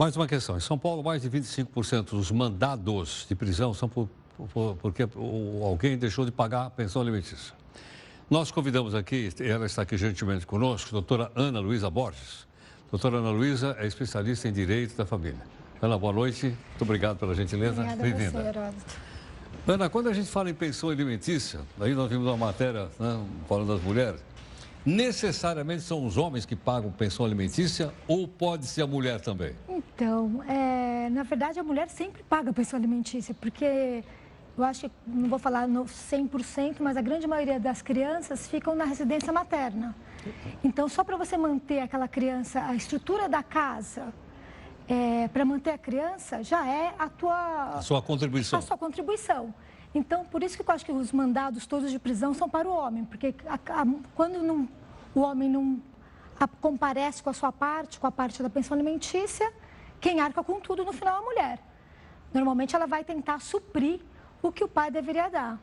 Mais uma questão. Em São Paulo, mais de 25% dos mandados de prisão são porque alguém deixou de pagar a pensão alimentícia. Nós convidamos aqui, ela está aqui gentilmente conosco, a doutora Ana Luísa Borges. Doutora Ana Luísa é especialista em direito da família. Ana, boa noite. Muito obrigado pela gentileza. Obrigada a você, Heródoto. Ana, quando a gente fala em pensão alimentícia, aí nós vimos uma matéria, né, falando das mulheres, necessariamente são os homens que pagam pensão alimentícia ou pode ser a mulher também? Então, na verdade, a mulher sempre paga pensão alimentícia, porque eu acho que, não vou falar no 100%, mas a grande maioria das crianças ficam na residência materna. Então, só para você manter aquela criança, a estrutura da casa, para manter a criança, já é a sua contribuição. A sua contribuição. Então, por isso que eu acho que os mandados todos de prisão são para o homem, porque quando o homem não comparece com a sua parte, com a parte da pensão alimentícia, quem arca com tudo no final é a mulher. Normalmente ela vai tentar suprir o que o pai deveria dar,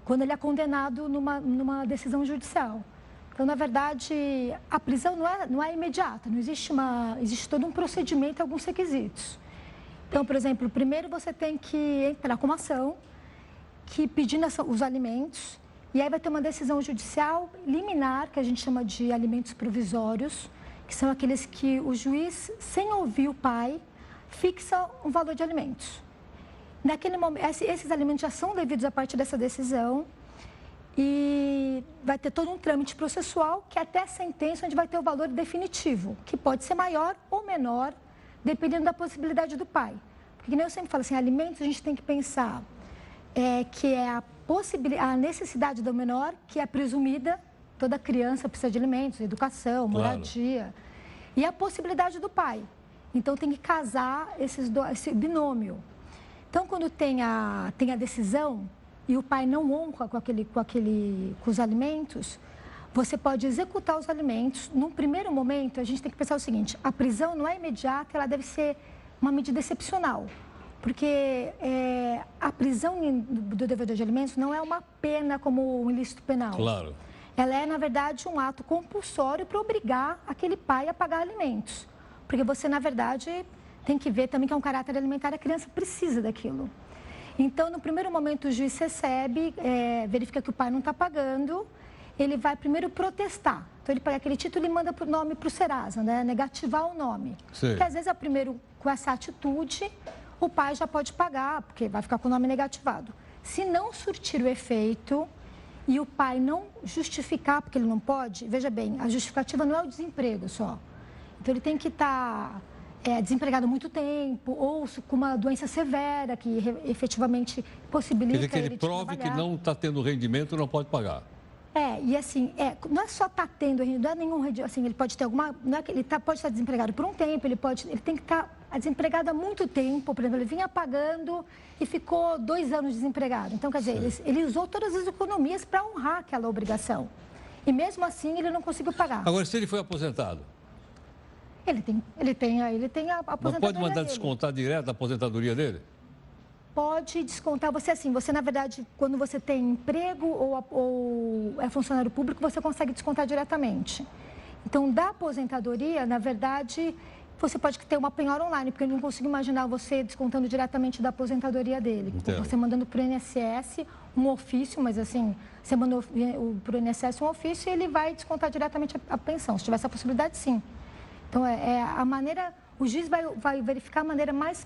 quando ele é condenado numa decisão judicial. Então, na verdade, a prisão não é imediata, não existe existe todo um procedimento e alguns requisitos. Então, por exemplo, primeiro você tem que entrar com uma ação, pedindo os alimentos, e aí vai ter uma decisão judicial liminar, que a gente chama de alimentos provisórios, que são aqueles que o juiz, sem ouvir o pai, fixa um valor de alimentos. Naquele momento, esses alimentos já são devidos a partir dessa decisão e vai ter todo um trâmite processual que até a sentença, onde vai ter o valor definitivo, que pode ser maior ou menor, dependendo da possibilidade do pai. Porque, nem eu sempre falo assim, alimentos a gente tem que pensar que é a necessidade do menor, que é presumida, toda criança precisa de alimentos, educação, moradia, claro. E a possibilidade do pai. Então, tem que casar esse binômio. Então, quando tem a decisão e o pai não honra com os alimentos, você pode executar os alimentos. Num primeiro momento, a gente tem que pensar o seguinte, a prisão não é imediata, ela deve ser uma medida excepcional. Porque a prisão do devedor de alimentos não é uma pena como um ilícito penal. Claro. Ela é, na verdade, um ato compulsório para obrigar aquele pai a pagar alimentos. Porque você, na verdade, tem que ver também que é um caráter alimentar, a criança precisa daquilo. Então, no primeiro momento, o juiz recebe, verifica que o pai não está pagando, ele vai primeiro protestar. Então, ele pega aquele título e manda o nome para o Serasa, né? Negativar o nome. Sim. Porque, às vezes, primeiro, com essa atitude, o pai já pode pagar, porque vai ficar com o nome negativado. Se não surtir o efeito e o pai não justificar, porque ele não pode, veja bem, a justificativa não é o desemprego só. Então, ele tem que estar desempregado há muito tempo ou com uma doença severa que efetivamente possibilita ele Quer dizer, que ele prove que não está tendo rendimento e não pode pagar. E assim, não é só estar tendo, não é nenhum, assim, ele pode ter alguma, não é que ele pode estar desempregado por um tempo, ele tem que estar desempregado há muito tempo, por exemplo, ele vinha pagando e ficou 2 anos desempregado. Então, quer dizer, ele usou todas as economias para honrar aquela obrigação. E mesmo assim, ele não conseguiu pagar. Agora, se ele foi aposentado? Ele tem a aposentadoria. Mas pode mandar descontar direto da aposentadoria dele? Pode descontar. Você, na verdade, quando você tem emprego ou é funcionário público, você consegue descontar diretamente. Então, da aposentadoria, na verdade, você pode ter uma penhora online, porque eu não consigo imaginar você descontando diretamente da aposentadoria dele. Entendo. Você mandando para o INSS um ofício, mas assim, você mandou para o INSS um ofício e ele vai descontar diretamente a pensão. Se tiver essa possibilidade, sim. Então, a maneira, o juiz vai verificar a maneira mais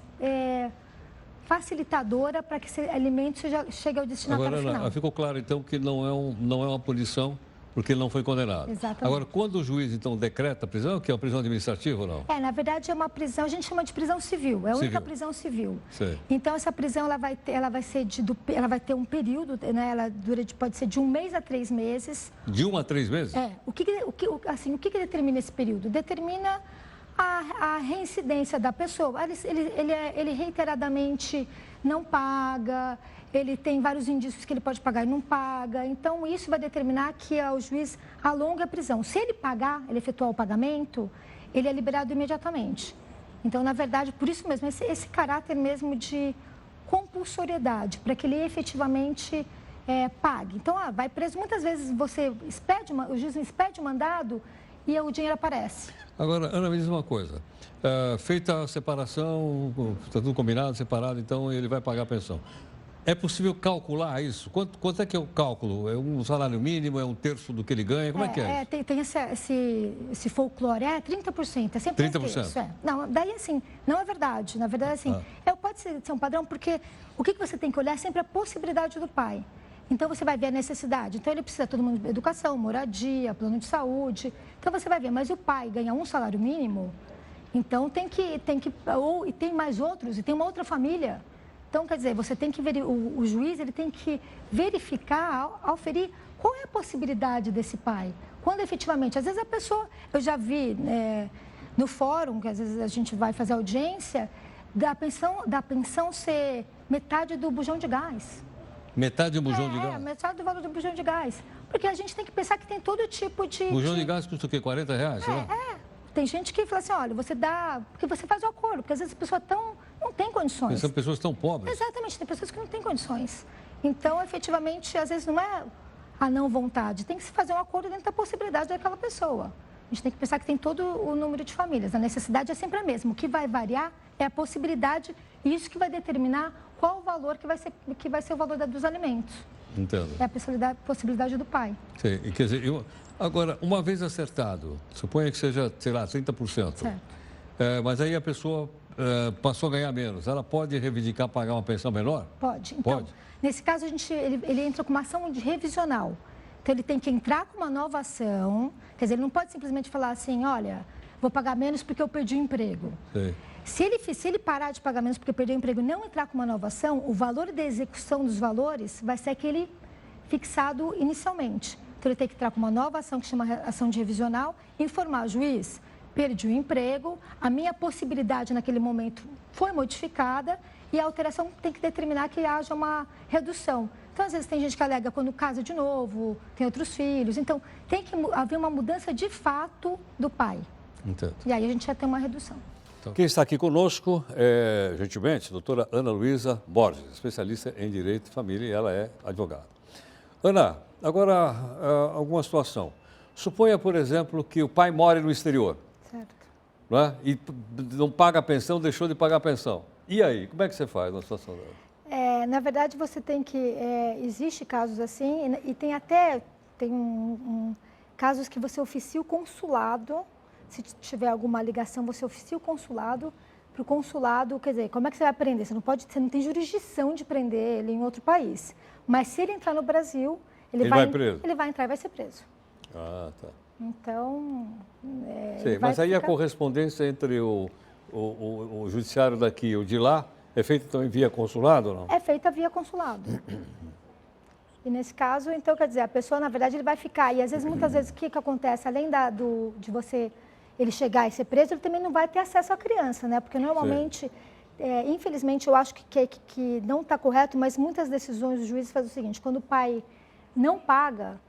facilitadora para que esse alimento chegue ao destinatário final. Agora, ficou claro, então, que não é uma punição porque ele não foi condenado. Exatamente. Agora, quando o juiz, então, decreta a prisão, que é uma prisão administrativa ou não? Na verdade, é uma prisão, a gente chama de prisão civil, é a única prisão civil. Sim. Então, essa prisão, ela vai ter um período, né, pode ser de 1 mês a 3 meses. De 1 a 3 meses? O que determina esse período? Determina a reincidência da pessoa. Ele reiteradamente não paga, ele tem vários indícios que ele pode pagar e não paga. Então, isso vai determinar que o juiz alonga a prisão. Se ele pagar, ele efetuar o pagamento, ele é liberado imediatamente. Então, na verdade, por isso mesmo, esse caráter mesmo de compulsoriedade, para que ele efetivamente pague. Então, vai preso. Muitas vezes o juiz expede o mandado e o dinheiro aparece. Agora, Ana, me diz uma coisa. Feita a separação, está tudo combinado, separado, então ele vai pagar a pensão. É possível calcular isso? Quanto é que é o cálculo? É um salário mínimo? É um terço do que ele ganha? Como é que é isso? Tem esse folclore, 30%, é sempre 30%? Isso, Não, daí assim, não é verdade. Na verdade, assim, pode ser um padrão, porque o que você tem que olhar é sempre a possibilidade do pai. Então, você vai ver a necessidade. Então, ele precisa todo mundo de educação, moradia, plano de saúde. Então, você vai ver, mas o pai ganha um salário mínimo, então e tem mais outros, e tem uma outra família. Então, quer dizer, você tem que ver, o juiz ele tem que verificar, auferir qual é a possibilidade desse pai. Quando efetivamente, às vezes a pessoa, eu já vi no fórum, que às vezes a gente vai fazer audiência, da pensão ser metade do bujão de gás. Metade do bujão de gás? Metade do valor do bujão de gás. Porque a gente tem que pensar que tem todo tipo de... Bujão de gás custa o quê? R$40? Sei lá. Tem gente que fala assim, olha, você dá... Porque você faz o acordo, porque às vezes a pessoa não tem condições. São pessoas tão pobres. Exatamente, tem pessoas que não têm condições. Então, efetivamente, às vezes não é a não vontade, tem que se fazer um acordo dentro da possibilidade daquela pessoa. A gente tem que pensar que tem todo o número de famílias. A necessidade é sempre a mesma. O que vai variar é a possibilidade e isso que vai determinar qual o valor que vai ser o valor dos alimentos. Entendo. É a possibilidade do pai. Sim, e quer dizer, agora, uma vez acertado, suponha que seja, sei lá, 30%. Certo. Mas aí a pessoa passou a ganhar menos. Ela pode reivindicar pagar uma pensão menor? Pode. Então, nesse caso, ele entra com uma ação de revisional. Então, ele tem que entrar com uma nova ação. Quer dizer, ele não pode simplesmente falar assim, olha, vou pagar menos porque eu perdi o emprego. Sim. Se ele parar de pagar menos porque perdeu o emprego e não entrar com uma nova ação, o valor da execução dos valores vai ser aquele fixado inicialmente. Então, ele tem que entrar com uma nova ação, que chama ação de revisional, e informar o juiz, perdi o emprego, a minha possibilidade naquele momento foi modificada e a alteração tem que determinar que haja uma redução. Então, às vezes, tem gente que alega quando casa de novo, tem outros filhos. Então, tem que haver uma mudança de fato do pai. Entendo. E aí a gente já tem uma redução. Então, quem está aqui conosco é, gentilmente, a doutora Ana Luísa Borges, especialista em Direito de Família, e ela é advogada. Ana, agora, alguma situação. Suponha, por exemplo, que o pai mora no exterior. Certo. Não é? E não paga a pensão, deixou de pagar a pensão. E aí, como é que você faz na situação dela? Na verdade, você tem que... existe casos assim, e tem casos que você oficia o consulado. Se tiver alguma ligação, você oficia o consulado. Para o consulado, quer dizer, como é que você vai prender? Você não tem jurisdição de prender ele em outro país. Mas se ele entrar no Brasil, ele vai preso. Ele vai entrar e vai ser preso. Ah, tá. Então... Sim, mas aí a correspondência entre o judiciário daqui e o de lá é feita também via consulado ou não? É feita via consulado. E nesse caso, então, quer dizer, a pessoa, na verdade, ele vai ficar. E às vezes, muitas vezes, o que acontece? Além de ele chegar e ser preso, ele também não vai ter acesso à criança, né? Porque normalmente, infelizmente, eu acho que não está correto, mas muitas decisões os juízes fazem o seguinte: quando o pai não paga,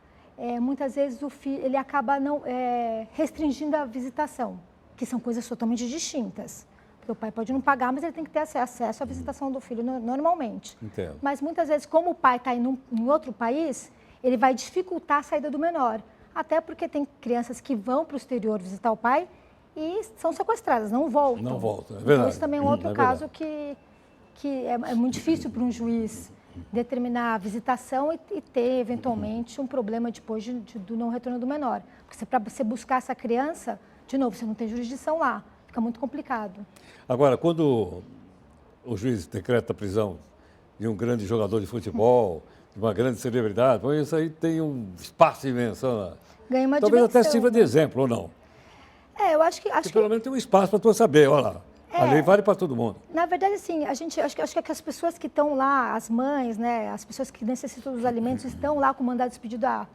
muitas vezes o filho ele acaba restringindo a visitação, que são coisas totalmente distintas. Porque o pai pode não pagar, mas ele tem que ter acesso à visitação do filho normalmente. Entendo. Mas muitas vezes, como o pai está em outro país, ele vai dificultar a saída do menor. Até porque tem crianças que vão para o exterior visitar o pai e são sequestradas, não voltam. Não voltam, é verdade. Então, isso também é um outro caso que é muito difícil para um juiz determinar a visitação e ter, eventualmente, um problema depois do não retorno do menor. Porque para você buscar essa criança, de novo, você não tem jurisdição lá. Fica muito complicado. Agora, quando o juiz decreta a prisão de um grande jogador de futebol, de uma grande celebridade, isso aí tem um espaço imenso. Né? Ganha uma Talvez dimensão, até sirva de exemplo, ou não? Eu acho que... Pelo menos tem um espaço para tu saber, olha lá. A lei vale para todo mundo. Na verdade, assim, acho que as pessoas que estão lá, as mães, né, as pessoas que necessitam dos alimentos, estão lá com mandado expedido há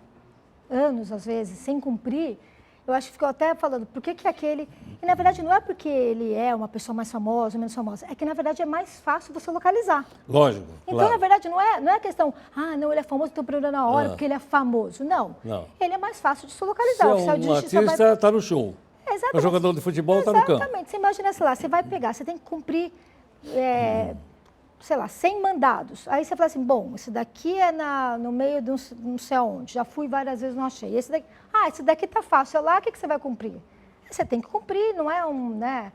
anos, às vezes, sem cumprir. Eu acho que ficou até falando, por que aquele... E, na verdade, não é porque ele é uma pessoa mais famosa ou menos famosa, é que, na verdade, é mais fácil você localizar. Lógico, Então, claro. na verdade, não é questão, não, ele é famoso, estou prendendo na hora porque ele é famoso. Não. Ele é mais fácil de se localizar. Se um artista está no show. Exatamente. O jogador de futebol está no campo. Exatamente. Você imagina, sei lá, você vai pegar, você tem que cumprir sei lá, 100 mandados. Aí você fala assim, bom, esse daqui é no meio de não sei aonde, já fui várias vezes, não achei. Esse daqui tá fácil, lá, o que você vai cumprir? Você tem que cumprir, não é né?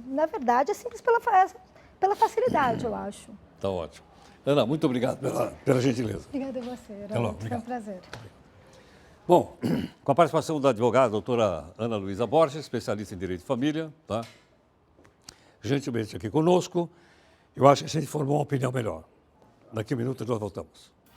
Na verdade, é simples pela facilidade, eu acho. Tá ótimo. Ana, muito obrigado pela gentileza. Obrigada a você, Até logo, foi um prazer. Bom, com a participação da advogada, doutora Ana Luísa Borges, especialista em direito de família, tá? Gentilmente aqui conosco, eu acho que a gente formou uma opinião melhor. Daqui a um minuto nós voltamos.